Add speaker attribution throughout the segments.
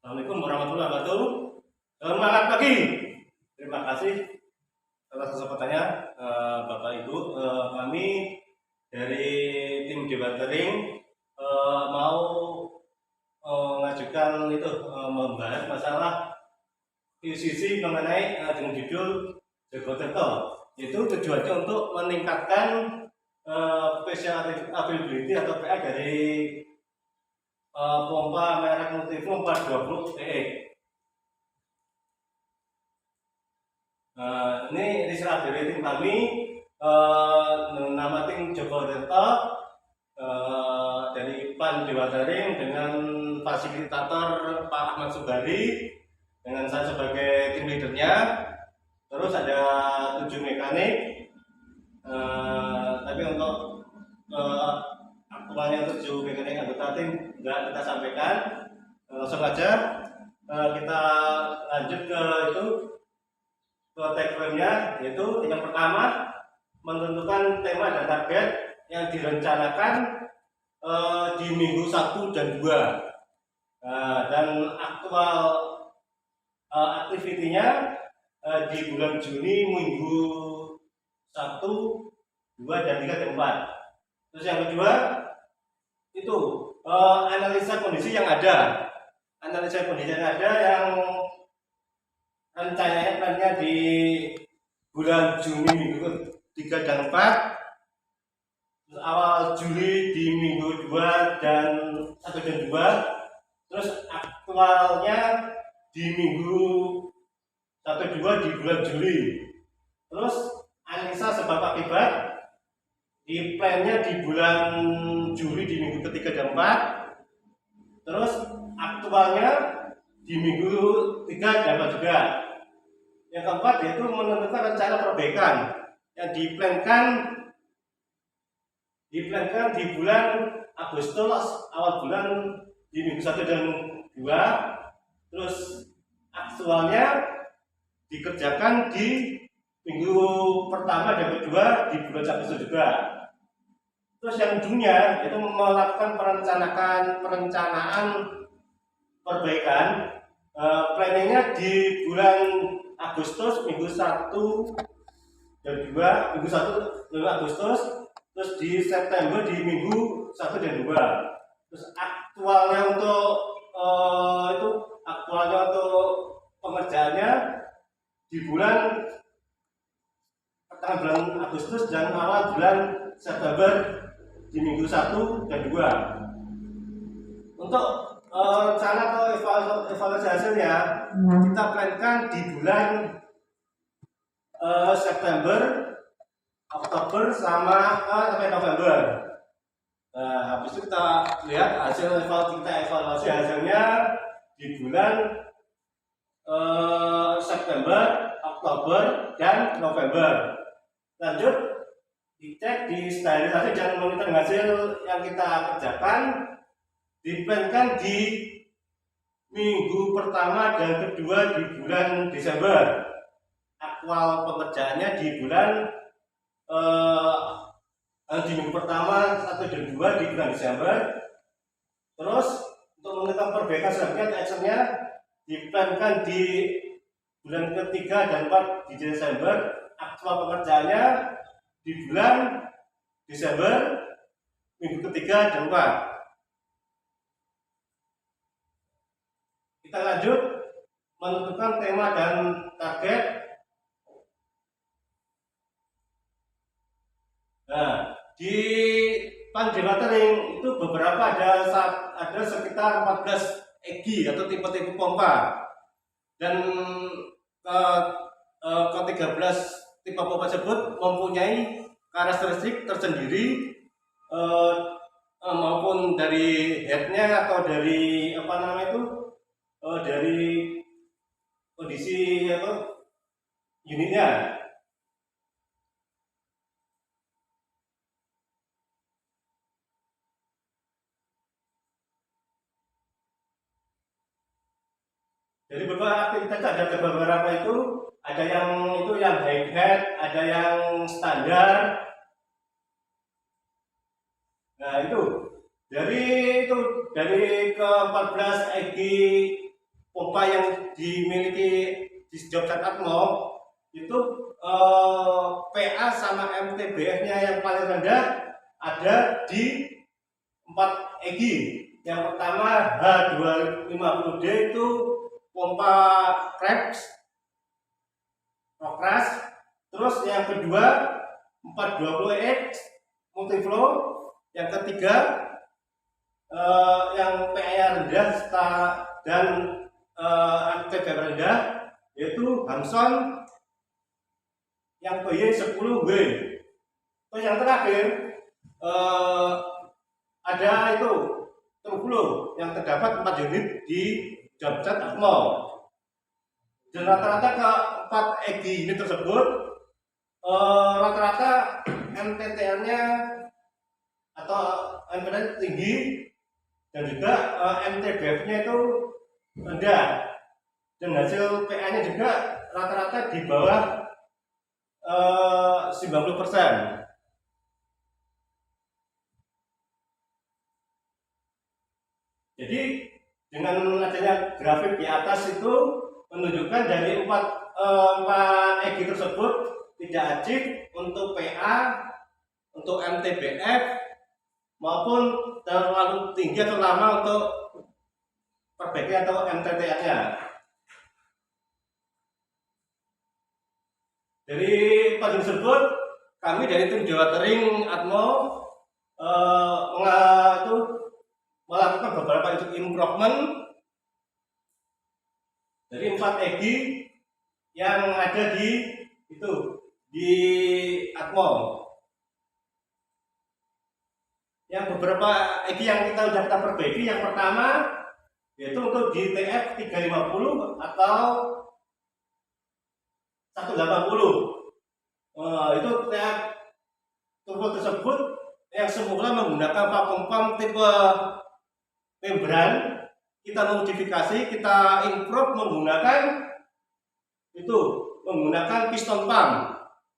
Speaker 1: Assalamualaikum warahmatullahi wabarakatuh. Selamat pagi. Terima kasih atas kesempatannya, Bapak Ibu. Kami dari tim Dewatering mau mengajukan membahas masalah QCC mengenai dengan judul Jogoterto, yaitu tujuannya untuk meningkatkan special availability atau PA dari pompa merek Multiflow 420 PE. Ini riset dari tim kami, nama tim Jogoterto, dari Pan Dewatering dengan fasilitator Pak Ahmad Subari, dengan saya sebagai tim leadernya. Terus ada 7 mekanik, tapi untuk aktualnya 7 mekanik anggota tim nggak kita sampaikan. Langsung aja kita lanjut ke tag frame-nya, yaitu yang pertama menentukan tema dan target yang direncanakan di minggu 1 dan 2, dan aktual aktivitinya di bulan Juni minggu 1, 2, dan 3, dan 4. Terus yang kedua itu analisa kondisi yang ada, yang rencananya plannya di bulan Juni minggu 3 dan 4, terus awal Juli di minggu 2 dan 1 dan 2, terus aktualnya di minggu 1 2 di bulan Juli, terus analisa sebab akibat di plannya di bulan Juli di minggu ketiga dan 4, terus aktualnya di minggu 3 dan 4 juga. Yang keempat yaitu menentukan rencana perbaikan yang diplankan di bulan Agustus, awal bulan di minggu 1 dan 2, terus aktualnya dikerjakan di minggu pertama dan kedua di bulan Agustus juga. Terus yang dunia itu melakukan perencanaan perbaikan, planningnya di bulan Agustus minggu 1 dan 2, minggu 1 Agustus, terus di September di minggu 1 dan 2. Terus aktualnya untuk pengerjaannya di bulan pertengahan bulan Agustus dan awal bulan September di minggu 1 dan 2. Untuk rencana atau evaluasi hasilnya kita plankan di bulan September, Oktober sampai November. Habis itu kita lihat evaluasi hasilnya di bulan September, Oktober, dan November. Lanjut dicek di sterilisasi dan monitoring hasil yang kita kerjakan, diplankan di minggu pertama dan kedua di bulan Desember. Aktual pekerjaannya di minggu pertama 1 dan 2 di bulan Desember. Terus untuk menentukan perbaikan selanjutnya actionnya diplankan di bulan ketiga dan 4 di Desember. Aktual pekerjaannya di bulan Desember minggu ketiga dan 4. Kita lanjut menentukan tema dan target. Nah, di Pan Dewatering itu beberapa ada sekitar 14 EG atau tipe-tipe pompa, dan ke-13 tipe pompa tersebut mempunyai karakteristik tersendiri, maupun dari headnya atau dari dari kondisi unitnya. Jadi beberapa aktivitas ada beberapa ada yang high head, ada yang standar. Nah, dari ke 14 EG pompa yang dimiliki di Jogja Atmo itu PA sama MTBF-nya yang paling rendah ada di 4 EG. Yang pertama H250D itu pompa Krebs Rokras. Terus yang kedua 420X multiflow. Yang ketiga yang PA rendah dan MTBF rendah yaitu Hamson yang PY10W. Terus yang terakhir ada itu Turbo yang terdapat 4 unit di Jogja Atmo. Dan rata-rata ke 4 EG unit tersebut rata-rata MTTR-nya atau MTTR tinggi dan juga MTBF-nya itu rendah, dan hasil PA-nya juga rata-rata di bawah 90%. Jadi dengan adanya grafik di atas itu menunjukkan dari 4 EG tersebut tidak ajib untuk PA, untuk MTBF maupun terlalu tinggi atau lama untuk perbaikan atau MTTR-nya. Dari pagi tersebut kami dari tim Jawa Tering Atmo melakukan beberapa improvement dari 4 EG yang ada di Atmo. Yang beberapa EG yang kita perbaiki, yang pertama yaitu untuk di TF 350 atau 180. Itu TF turbo tersebut yang semula menggunakan vacuum pump tipe membran, kita modifikasi, kita improve menggunakan piston pump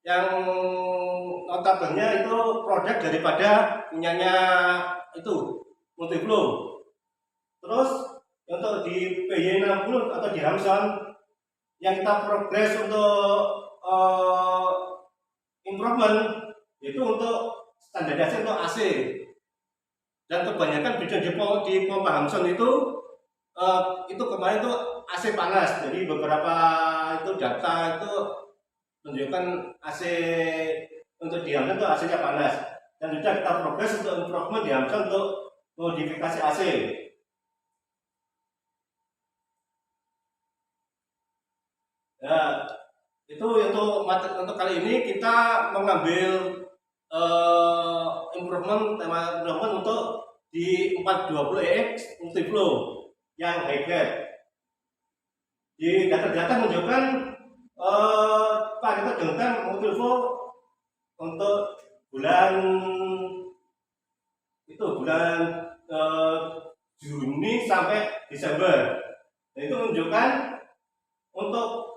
Speaker 1: yang notabene itu produk daripada punyanya itu Multiflow. Terus untuk di PY60 atau di Hamson yang kita progres untuk improvement itu untuk standarisasi untuk AC, dan kebanyakan bidang di pompa Hamson itu kemarin itu AC panas. Jadi beberapa itu data itu menunjukkan AC untuk di Hamson itu AC-nya panas, dan sudah kita progres untuk improvement di Hamson untuk modifikasi AC. Nah, itu untuk kali ini kita mengambil improvement untuk di 420X multiflow yang hybrid. Di data-data menunjukkan paritas dengan multiflow untuk bulan Juni sampai Desember. Dan itu menunjukkan untuk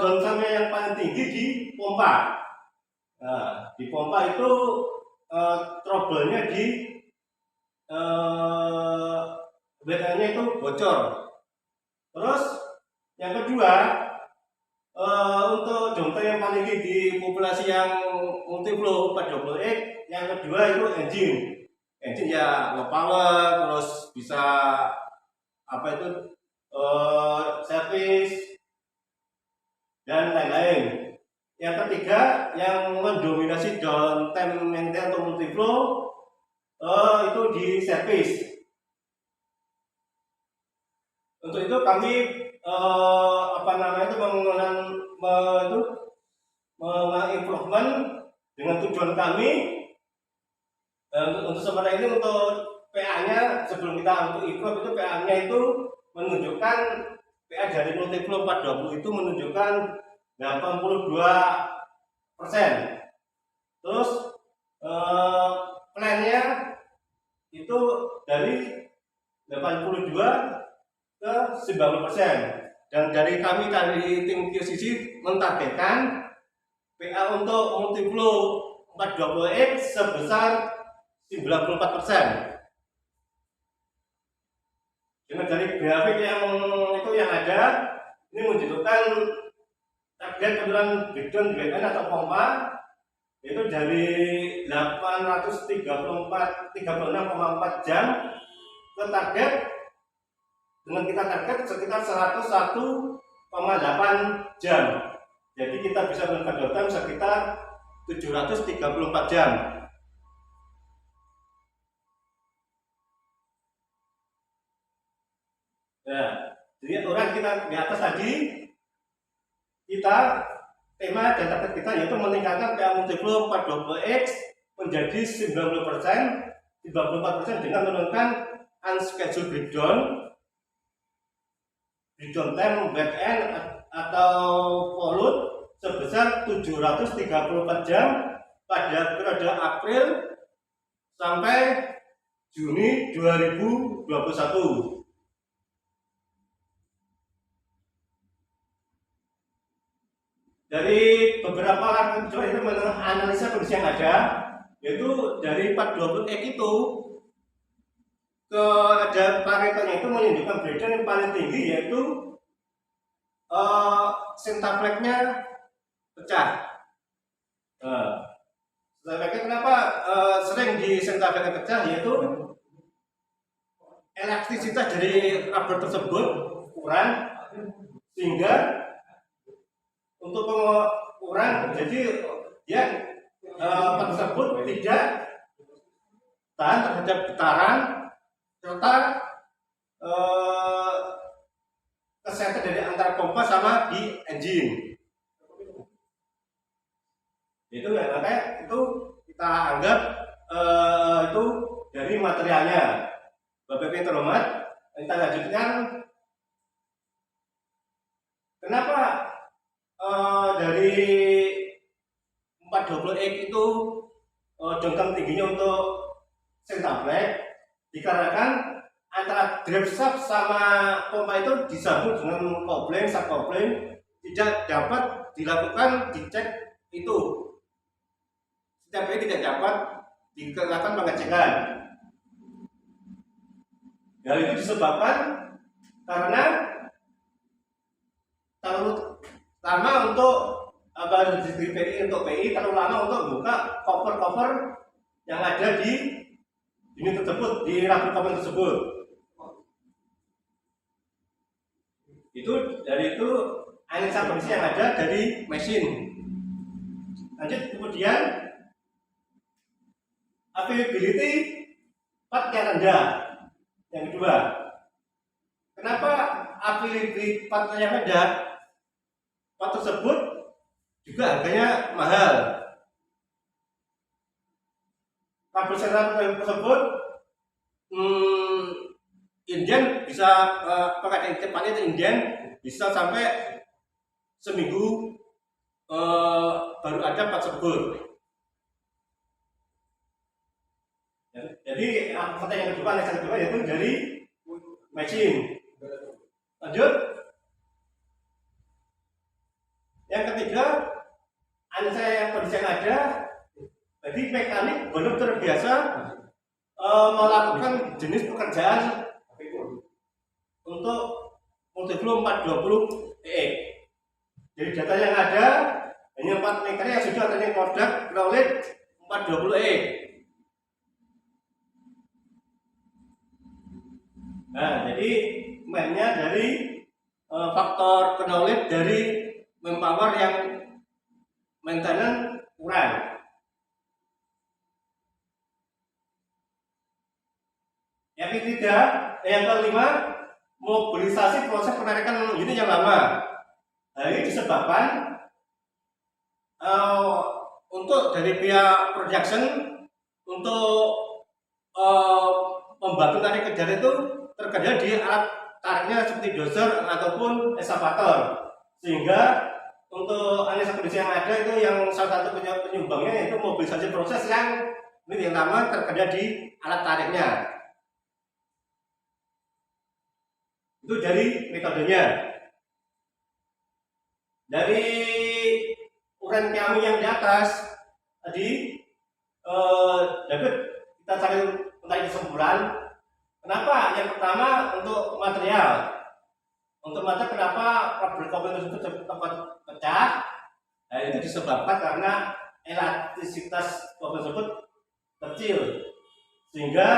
Speaker 1: downtime yang paling tinggi di pompa. Nah, di pompa itu trouble-nya di BTN-nya itu bocor. Terus yang kedua untuk downtime yang paling tinggi di populasi yang multiflow 420X, yang kedua itu engine ya low power, terus bisa service dan lain-lain. Yang ketiga yang mendominasi downtime maintenance atau multiflow itu di service. Untuk itu kami improvement dengan tujuan kami untuk sementara ini untuk PA-nya sebelum kita untuk improve itu PA-nya itu menunjukkan PA dari multiflow 420 itu menunjukkan 82%. Terus plan-nya itu dari 82 ke 90%. Dan dari kami dari tim QCC mentargetkan PA untuk multiflow 420X sebesar 94%. Dengan dari grafik yang itu yang ada, ini menunjukkan target penurunan breakdown BLN atau pompa itu dari 36,4 jam ke target, dengan kita target sekitar 101,8 jam. Jadi kita bisa mendapatkan sekitar 734 jam. Nah, jadi orang kita di atas tadi, kita tema dan target kita yaitu meningkatkan PA multiflow 420X menjadi 94% dengan menurunkan unscheduled breakdown time back end atau pollute sebesar 734 jam pada periode April sampai Juni 2021. Dari beberapa coba itu analisa kondisi yang ada, yaitu dari 420X itu ke ada paretonya itu menunjukkan breakdown yang paling tinggi, yaitu sentafleknya pecah. Sentafleknya kenapa sering di sentafleknya pecah, yaitu elastisitas dari rubber tersebut kurang, sehingga untuk pengurangan jadi dia tersebut tidak tahan terhadap getaran serta kesehatan dari antara pompa sama di engine. Itu ya, makanya itu kita anggap itu dari materialnya. Bapak Ibu yang terhormat, kita lanjutkan. Kenapa dari 420X itu dongkang tingginya untuk sentaflek, dikarenakan antara drive shaft sama pompa itu disambung dengan kopling, subkopling, tidak dapat dilakukan dicek itu. Setiap kali tidak dapat dilakukan pengecekan. Hal itu disebabkan karena terlalu lama untuk di PI, untuk PI terlalu lama untuk buka cover-cover yang ada di unit tersebut, di rubber cover tersebut. Itu dari itu analisa kondisi yang ada dari mesin. Lanjut, kemudian availability part yang rendah. Yang kedua, kenapa availability part yang rendah? Part tersebut juga harganya mahal. Rubber center tersebut Indian bisa pakai cepatnya itu Indian bisa sampai seminggu baru ada part tersebut. Jadi pertanyaan yang kedua, analisa kedua yaitu dari mesin. Lanjut. Yang ketiga, analisa kondisi yang ada. Jadi mekanik belum terbiasa melakukan jenis pekerjaan untuk multiflow 420X. Jadi data yang ada hanya 4 mekanik yang sudah adanya produk knowledge 420X. Nah, jadi mainnya dari faktor knowledge dari manpower yang maintenance kurang. Yang ketiga, yang kelima, mobilisasi proses penarikan unit yang lama. Nah, ini disebabkan untuk dari pihak production untuk membantu tarik kejar itu terkadang di alat tariknya seperti dozer ataupun eskavator, sehingga untuk analisa kondisi yang ada itu yang salah satu penyumbangnya yaitu mobilisasi proses yang lama terkadang di alat tariknya. Itu dari metodenya. Dari uren kami yang di atas tadi dapat kita cari kesimpulan Kenapa? Yang pertama untuk material. Untuk material kenapa rubber coupling tersebut cepat pecah? Nah, itu disebabkan karena elastisitas kopling tersebut kecil, sehingga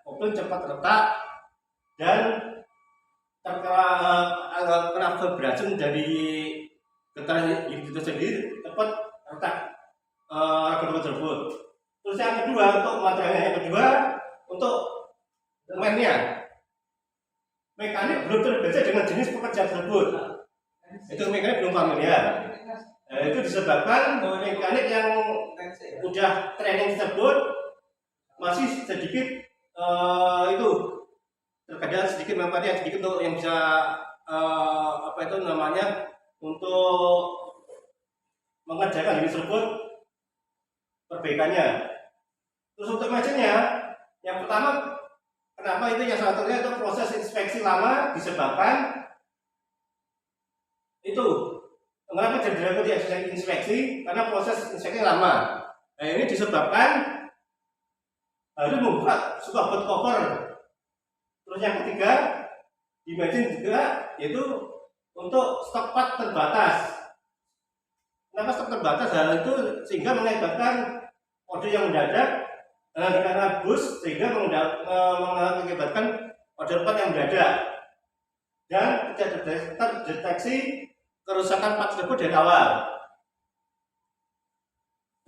Speaker 1: kopling cepat retak dan terkena vibrasi dari getaran unit itu sendiri cepat retak rubber tersebut. Terus yang kedua untuk materialnya, yang kedua untuk mainnya. Mekanik belum terbiasa dengan jenis pekerjaan tersebut. Itu mekanik belum familiar. Nah, itu disebabkan mekanik yang udah training tersebut masih sedikit itu terkadang sedikit manfaatnya sedikit untuk yang bisa apa itu namanya untuk mengerjakan unit tersebut perbaikannya. Terus untuk mesinnya, yang pertama kenapa itu yang satunya itu proses inspeksi lama disebabkan itu kenapa jadi dilakukan inspeksi karena proses inspeksi lama. Nah, ini disebabkan harus membuka sebuah bot cover. Terus yang ketiga di mesin juga yaitu untuk stok part terbatas. Kenapa stok terbatas? Hal itu sehingga mengakibatkan order yang mendadak karena bus sehingga mengakibatkan order part yang mendadak dan tidak terdeteksi kerusakan part tersebut dari awal.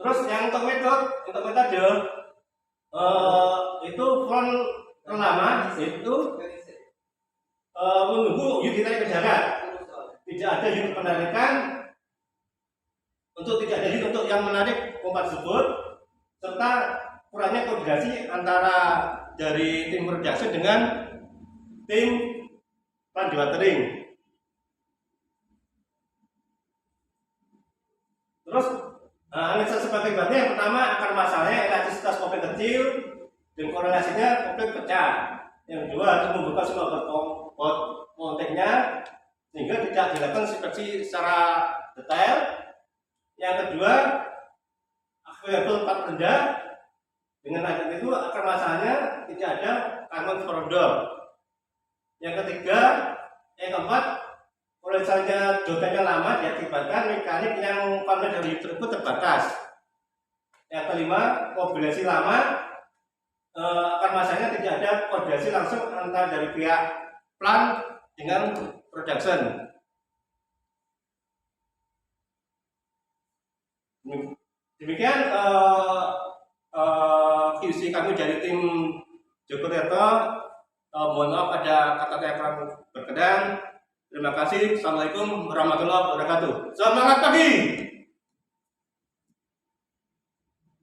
Speaker 1: Terus yang untuk metode itu front pertama itu menunggu unit ditarik ke darat. Tidak ada unit penarikan tidak ada unit untuk yang menarik pompa tersebut, serta kurangnya koordinasi antara dari tim production dengan tim plant dewatering. Terus analisa sebagai bahannya yang pertama akar masalahnya elastisitas kopling kecil dan korelasinya kopling pecah. Yang kedua harus membuka semua bot kontaknya sehingga tidak dilakukan inspeksi secara detail. Yang kedua variabel part rendah. Dengan adanya itu akar masalahnya tidak ada common corridor. Yang ketiga, yang keempat, kalau misalnya jotannya lama diakibatkan mekanik yang familiar dari unit tersebut terbatas. Yang kelima, koordinasi lama, akar masalahnya tidak ada koordinasi langsung antara dari pihak plant dengan production. Demikian QC kami dari tim Joko Tirto. Mohon maaf ada kata-kata yang kurang berkenan. Terima kasih. Assalamualaikum warahmatullahi wabarakatuh. Selamat pagi.